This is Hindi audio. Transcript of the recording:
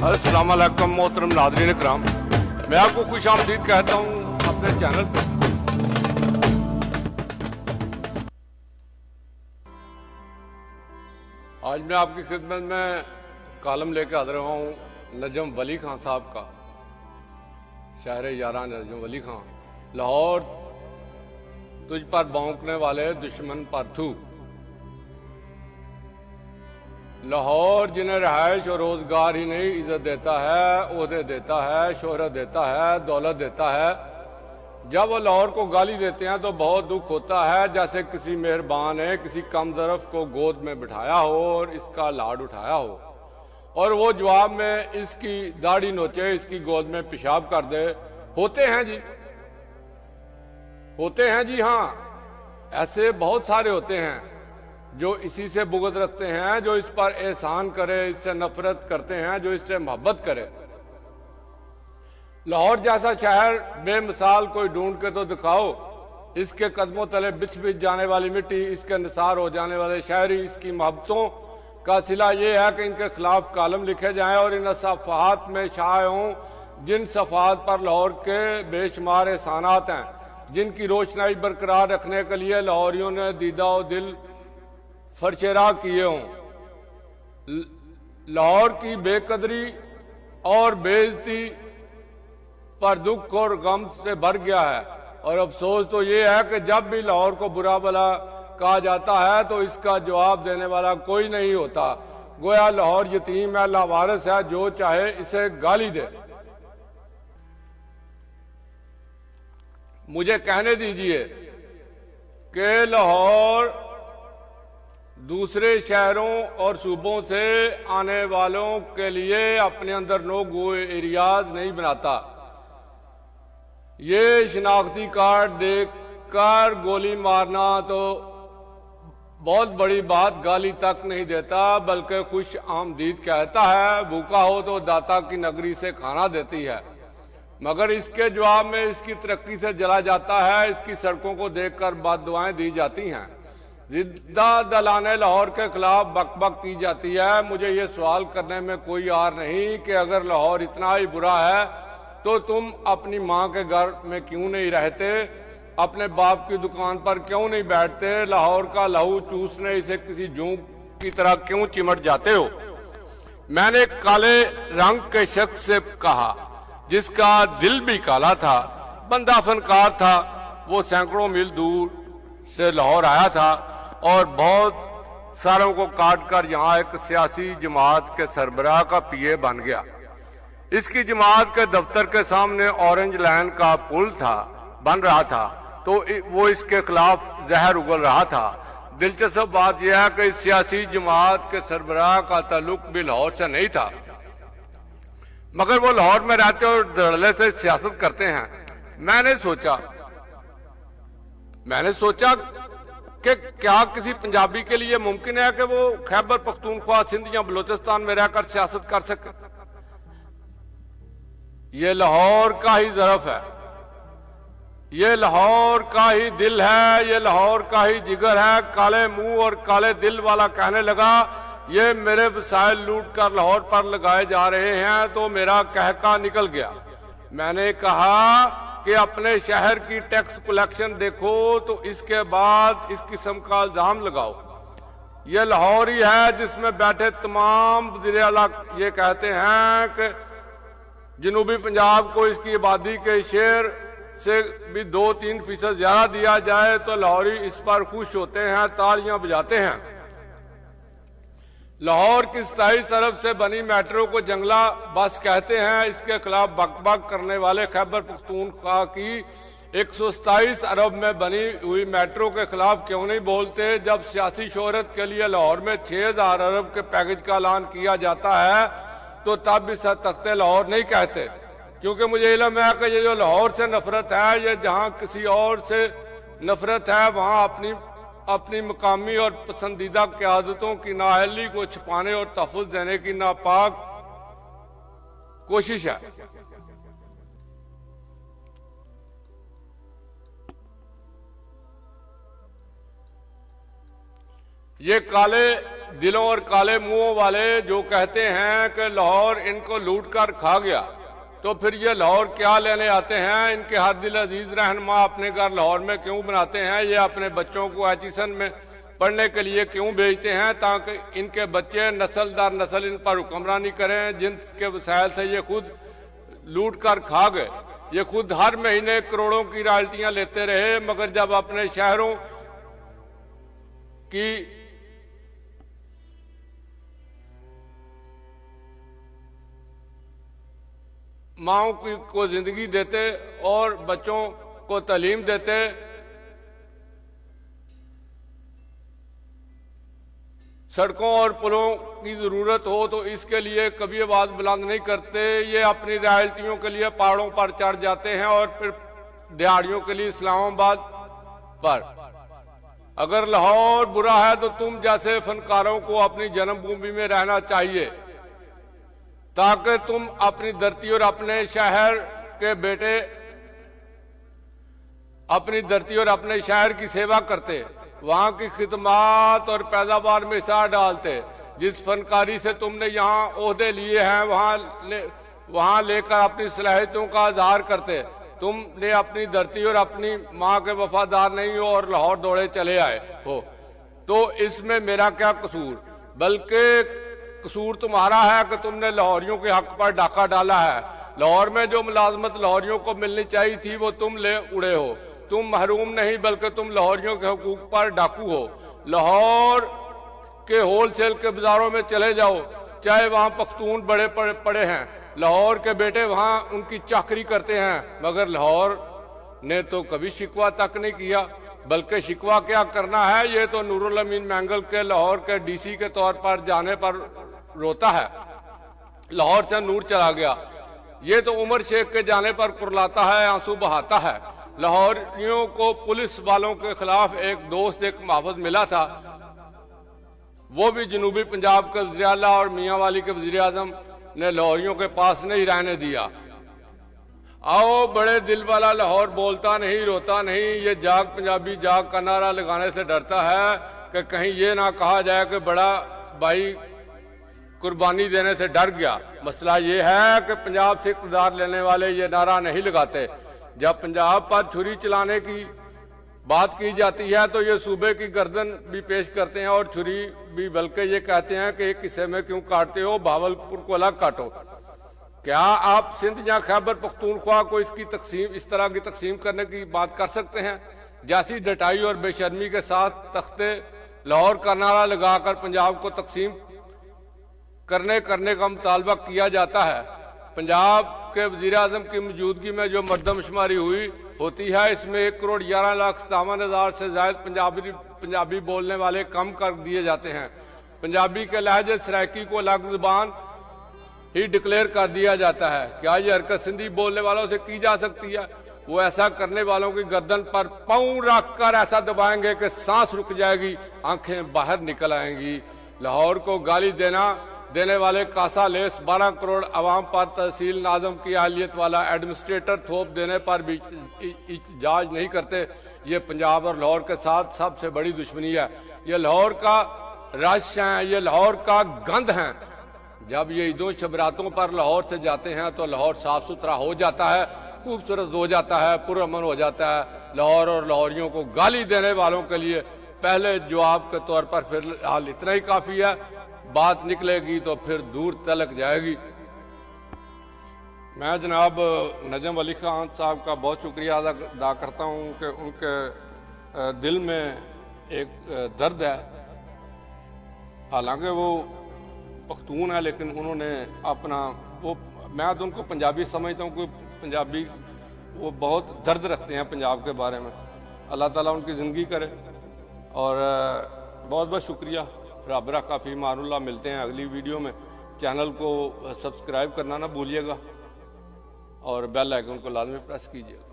अस्सलाम वालेकुम मोहतरम नाज़रीन इकराम, मैं आपको खुश आमदीद कहता हूँ अपने चैनल पर। आज मैं आपकी खिदमत में कॉलम लेकर हाजिर हुआ हूँ नजम वली खां साहब का। शायर यारा नजम वली खां। लाहौर तुझ पर भौंकने वाले दुश्मन पर थू। लाहौर जिन्हें रहायश और रोजगार ही नहीं इज्जत देता है, ओहदे देता है, शोहरत देता है, दौलत देता है। जब वो लाहौर को गाली देते हैं तो बहुत दुख होता है, जैसे किसी मेहरबान ने किसी कम ज़रफ़ को गोद में बिठाया हो और इसका लाड उठाया हो और वो जवाब में इसकी दाढ़ी नोचे, इसकी गोद में पेशाब कर दे। होते हैं जी, होते हैं जी, हाँ, ऐसे बहुत सारे होते हैं जो इसी से बुग़्ज़ रखते हैं, जो इस पर एहसान करे, इससे नफरत करते हैं, जो इससे मोहब्बत करे। लाहौर जैसा शहर बेमिसाल कोई ढूंढ के तो दिखाओ। इसके कदमों तले बिछ बिछ जाने वाली मिट्टी, इसके निसार हो जाने वाले शायरी, इसकी मोहब्बतों का सिला ये है कि इनके खिलाफ कॉलम लिखे जाएं और इन सफ़हात में शाये हों जिन सफ़हात पर लाहौर के बेशुमार एहसानात हैं, जिनकी रोशनाई बरकरार रखने के लिए लाहौरियों ने दीदा और दिल फरशेरा किए हों। लाहौर की बेकदरी और बेइज्जती पर दुख और गम से भर गया है और अफसोस तो ये है कि जब भी लाहौर को बुरा भला कहा जाता है तो इसका जवाब देने वाला कोई नहीं होता। गोया लाहौर यतीम है, लावारिस है, जो चाहे इसे गाली दे। मुझे कहने दीजिए कि लाहौर दूसरे शहरों और सूबों से आने वालों के लिए अपने अंदर नो गो एरियाज नहीं बनाता। ये शिनाख्ती कार्ड देखकर गोली मारना तो बहुत बड़ी बात, गाली तक नहीं देता बल्कि खुश आमदीद कहता है। भूखा हो तो दाता की नगरी से खाना देती है, मगर इसके जवाब में इसकी तरक्की से जला जाता है। इसकी सड़कों को देखकर बददुआएं दी जाती हैं, जिद्दा दलाने लाहौर के खिलाफ बकबक की जाती है। मुझे ये सवाल करने में कोई आर नहीं कि अगर लाहौर इतना ही बुरा है तो तुम अपनी माँ के घर में क्यों नहीं रहते, अपने बाप की दुकान पर क्यों नहीं बैठते, लाहौर का लहू चूसने इसे किसी जूं की तरह क्यों चिमट जाते हो। मैंने काले रंग के शख्स से कहा, जिसका दिल भी काला था, बंदा फनकार था। वो सैकड़ों मील दूर से लाहौर आया था और बहुत सारों को काट कर यहाँ एक सियासी जमात के सरबराह का पीए बन गया। इसकी जमात के दफ्तर के सामने ऑरेंज लाइन का पुल था, बन रहा था, तो वो इसके खिलाफ जहर उगल रहा था। दिलचस्प बात यह है कि इस सियासी जमात के सरबराह का ताल्लुक भी लाहौर से नहीं था, मगर वो लाहौर में रहते और धड़ल्ले से सियासत करते हैं। मैंने सोचा कि क्या किसी पंजाबी के लिए मुमकिन है कि वो खैबर पख्तूनख्वा, सिंध या बलोचिस्तान में रहकर सियासत कर सके। ये लाहौर का ही ज़रफ है, ये लाहौर का ही दिल है, ये लाहौर का ही जिगर है। काले मुंह और काले दिल वाला कहने लगा, ये मेरे वसाइल लूट कर लाहौर पर लगाए जा रहे हैं, तो मेरा कहका निकल गया। मैंने कहा कि अपने शहर की टैक्स कलेक्शन देखो तो इसके बाद इस किस्म का इल्जाम लगाओ। ये लाहौर ही है जिसमें बैठे तमाम वज़ीर आला ये कहते हैं कि जनूबी पंजाब को इसकी आबादी के शेर से भी 2-3% ज्यादा दिया जाए तो लाहौरी इस पर खुश होते हैं, तालियां बजाते हैं। लाहौर की 27 अरब से बनी मेट्रो को जंगला बस कहते हैं। इसके खिलाफ बकबक करने वाले खैबर पख्तूनख्वा की 127 अरब में बनी हुई मेट्रो के खिलाफ क्यों नहीं बोलते। जब सियासी शोहरत के लिए लाहौर में 6000 अरब के पैकेज का ऐलान किया जाता है तो तब भी तख्ते लाहौर नहीं कहते, क्योंकि मुझे इल्म है कि ये जो लाहौर से नफरत है, ये जहाँ किसी और से नफरत है वहाँ अपनी मकामी और पसंदीदा क़यादतों की नाअहली को छुपाने और तहफ़्फ़ुज़ देने की नापाक कोशिश है। ये काले दिलों और काले मुंहों वाले जो कहते हैं कि लाहौर इनको लूट कर खा गया, तो फिर ये लाहौर क्या लेने आते हैं? इनके हर दिल अजीज रहनुमा अपने घर लाहौर में क्यों बनाते हैं? ये अपने बच्चों को एचिसन में पढ़ने के लिए क्यों भेजते हैं? ताकि इनके बच्चे नस्ल दर नस्ल इन पर हुक्मरानी करें, जिनके वसाइल से ये खुद लूट कर खा गए। ये खुद हर महीने करोड़ों की रॉयल्टियां लेते रहे, मगर जब अपने शहरों की माओं को जिंदगी देते और बच्चों को तालीम देते, सड़कों और पुलों की जरूरत हो तो इसके लिए कभी आवाज बुलंद नहीं करते। ये अपनी रॉयल्टियों के लिए पहाड़ों पर चढ़ जाते हैं और फिर दिहाड़ियों के लिए इस्लामाबाद पर। अगर लाहौर बुरा है तो तुम जैसे फनकारों को अपनी जन्मभूमि में रहना चाहिए, ताकि तुम अपनी धरती और अपने शहर के बेटे अपनी धरती और अपने शहर की सेवा करते, वहां की खिदमात और पैदावार में हिस्सा डालते। जिस फनकारी से तुमने यहाँ ओहदे लिए हैं वहां लेकर अपनी सलाहियतों का इजहार करते। तुमने अपनी धरती और अपनी माँ के वफादार नहीं हो और लाहौर दौड़े चले आए हो, तो इसमें मेरा क्या कसूर? बल्कि कसूर तुम्हारा है कि तुमने लाहौरियों के हक पर डाका डाला है। लाहौर में जो मुलाजमत लाहौरियों को मिलनी चाहिए थी वो तुम ले उड़े हो। तुम महरूम नहीं बल्कि तुम लाहौरियों के हुकूक पर डाकू हो। लाहौर के होलसेल के बाजारों में चले जाओ, चाहे वहां पख्तून बड़े पड़े हैं, लाहौर के बेटे वहां उनकी चाकरी करते हैं, मगर लाहौर ने तो कभी शिकवा तक नहीं किया। बल्कि शिकवा क्या करना है, ये तो नूरुल अमीन मैंगल के लाहौर के डीसी के तौर पर जाने पर रोता है। लाहौर से नूर चला गया, ये तो उमर शेख के जाने पर कुरलाता है, आंसू बहाता है। लाहौरियों को पुलिस वालों के खिलाफ एक दोस्त, एक मुहाफिज मिला था, वो भी जनूबी पंजाब के वज़ीर आला और मियाँ वाली के वज़ीर आज़म ने लाहौरियों के पास नहीं रहने दिया। आओ बड़े दिल वाला लाहौर बोलता नहीं रोता नहीं, ये जाग पंजाबी जाग का नारा लगाने से डरता है कि कहीं ये ना कहा जाए कि बड़ा भाई कुर्बानी देने से डर गया। मसला ये है कि पंजाब से इक़्तिदार लेने वाले ये नारा नहीं लगाते। जब पंजाब पर छुरी चलाने की बात की जाती है तो ये सूबे की गर्दन भी पेश करते हैं और छुरी भी, बल्कि ये कहते हैं कि एक हिस्से में क्यों काटते हो, भावलपुर को अलग काटो। क्या आप सिंध या खैबर पख्तूनख्वा को इस तरह की तकसीम करने की बात कर सकते हैं? जैसी डटाई और बेशर्मी के साथ तख्ते लाहौर का नारा लगाकर पंजाब को तकसीम करने का मुतालबा किया जाता है। पंजाब के वज़ीर आज़म की मौजूदगी में जो मर्दमशुमारी हुई होती है, इसमें 1,11,57,000 से ज्यादा पंजाबी बोलने वाले कम कर दिए जाते हैं। पंजाबी के लहजे सराइकी को अलग जुबान ही डिक्लेयर कर दिया जाता है। क्या ये हरकत सिंधी बोलने वालों से की जा सकती है? वो ऐसा करने वालों की गर्दन पर पाँव रखकर ऐसा दबाएंगे कि सांस रुक जाएगी, आंखें बाहर निकल आएंगी। लाहौर को गाली देने वाले कासा लेस 12 करोड़ अवाम पर तहसील नाज़म की अहलियत वाला एडमिनिस्ट्रेटर थोप देने पर भी इजाज नहीं करते। ये पंजाब और लाहौर के साथ सबसे बड़ी दुश्मनी है। ये लाहौर का रश है, ये लाहौर का गंद है। जब ये ईदों शबरातों पर लाहौर से जाते हैं तो लाहौर साफ सुथरा हो जाता है, खूबसूरत हो जाता है, पुरअमन हो जाता है। लाहौर और लाहौरियों को गाली देने वालों के लिए पहले जवाब के तौर पर फिलहाल इतना ही काफ़ी है। बात निकलेगी तो फिर दूर तलक जाएगी। मैं जनाब नजम अली खान साहब का बहुत शुक्रिया अदा करता हूँ कि उनके दिल में एक दर्द है। हालांकि वो पख्तून है, लेकिन उन्होंने अपना मैं तो उनको पंजाबी समझता हूँ, कोई पंजाबी वो बहुत दर्द रखते हैं पंजाब के बारे में। अल्लाह ताला उनकी ज़िंदगी करे और बहुत बहुत शुक्रिया। रब रखा फी मानुल्लाह। मिलते हैं अगली वीडियो में। चैनल को सब्सक्राइब करना ना भूलिएगा और बेल आइकन को लाजमी प्रेस कीजिएगा।